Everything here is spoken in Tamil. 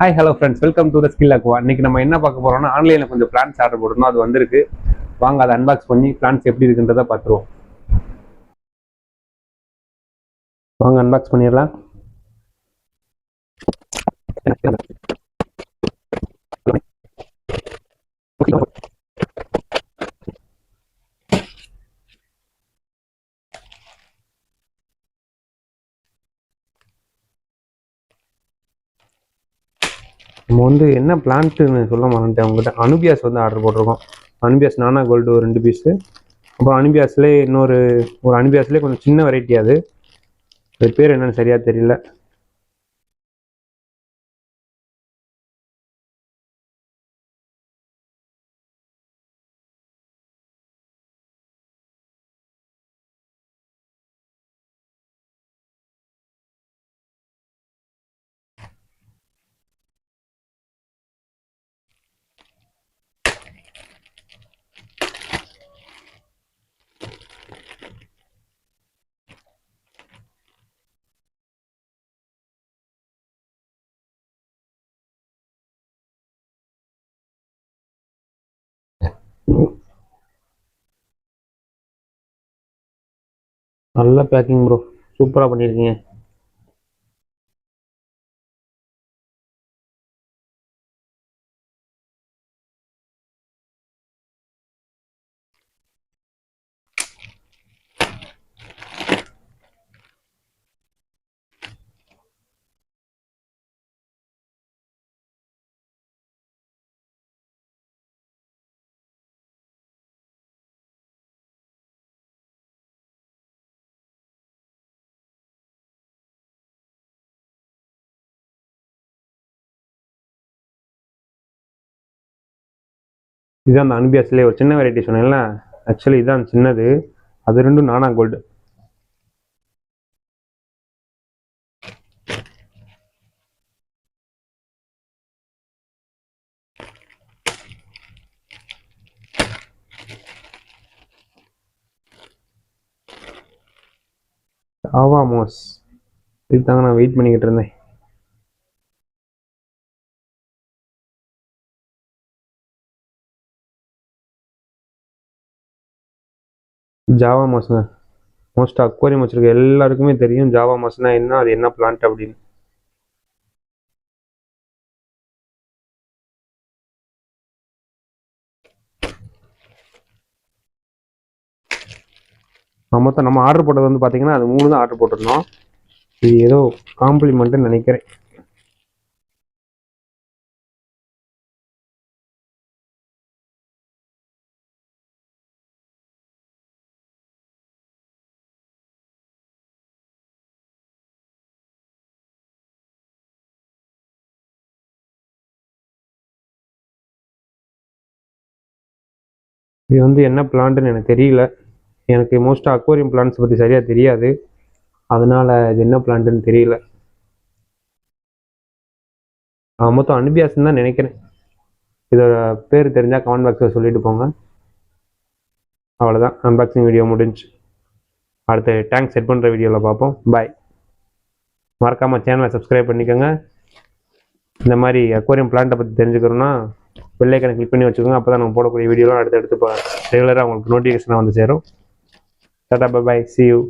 Hi hello friends, welcome to the skill Aqua. இன்னைக்கு நம்ம என்ன பார்க்க போறோம்னா, ஆன்லைனில் கொஞ்சம் பிளான்ஸ் ஆர்டர் போட்டிருந்தோம். அது வந்திருக்கு. வாங்க அதை அன்பாக்ஸ் பண்ணி பிளான்ஸ் எப்படி இருக்குன்றதை பார்த்துருவோம். வாங்க அன்பாக்ஸ் பண்ணிடலாம். நம்ம என்ன பிளான்ட்டுன்னு சொல்ல மாட்டேன் உங்ககிட்ட. அனுபியாஸ் ஆர்டர் போட்டிருக்கோம். அனுபியாஸ் நானா கோல்டு ஒரு 2 பீஸு. அப்புறம் அனுபியாஸ்லேயே ஒரு அனுபியாஸ்லேயே கொஞ்சம் சின்ன வெரைட்டி. அது பேர் என்னன்னு சரியா தெரியல. நல்ல பேக்கிங் ப்ரோ, சூப்பராக பண்ணியிருக்கீங்க. இதுதான் அந்த அனுபியாஸ்லேயே ஒரு சின்ன வெரைட்டி சொன்னேன்ல. ஆக்சுவலி இதுதான் சின்னது. அது ரெண்டும் நானா கோல்டு. ஆவா மோஸ், இதுதாங்க நான் வெயிட் பண்ணிக்கிட்டு இருந்தேன். ஜாவா மாஸ்ங்க. மோஸ்ட் அக்வாரியம் வச்சிருக்க எல்லாருக்குமே தெரியும் ஜாவா மாஸ்னா என்ன, அது என்ன பிளான்ட் அப்படின்னு. மொத்தம் நம்ம ஆர்டர் போட்டது பார்த்தீங்கன்னா அது 3 தான் ஆர்டர் போட்டிருந்தோம். இது ஏதோ காம்ப்ளிமெண்ட்டுன்னு நினைக்கிறேன். இது என்ன பிளான்ட்டுன்னு எனக்கு தெரியல. எனக்கு மோஸ்ட்டாக அக்வாரியம் பிளான்ட்ஸ் பற்றி சரியாக தெரியாது. அதனால இது என்ன பிளான்ட்டுன்னு தெரியல. மொத்தம் அனுபியாஸ்ன்னு தான் நினைக்கிறேன். இதோட பேர் தெரிஞ்சால் கமெண்ட் பாக்ஸில் சொல்லிட்டு போங்க. அவ்வளோதான், அன்பாக்சிங் வீடியோ முடிஞ்சு. அடுத்த டேங்க் செட் பண்ணுற வீடியோவில் பார்ப்போம். பாய். மறக்காமல் சேனலை சப்ஸ்கிரைப் பண்ணிக்கோங்க. இந்த மாதிரி அக்வாரியம் பிளான்ட்டை பற்றி தெரிஞ்சுக்கிறோன்னா பெல் ஐகானை கிளிக் பண்ணி வச்சுக்கோங்க. அப்போ தான் நம்ம போடக்கூடிய வீடியோலாம் அடுத்தடுத்து ரெகுலராக உங்களுக்கு நோட்டிஃபிகேஷனாக வந்து சேரும். Tata, bye bye, see you.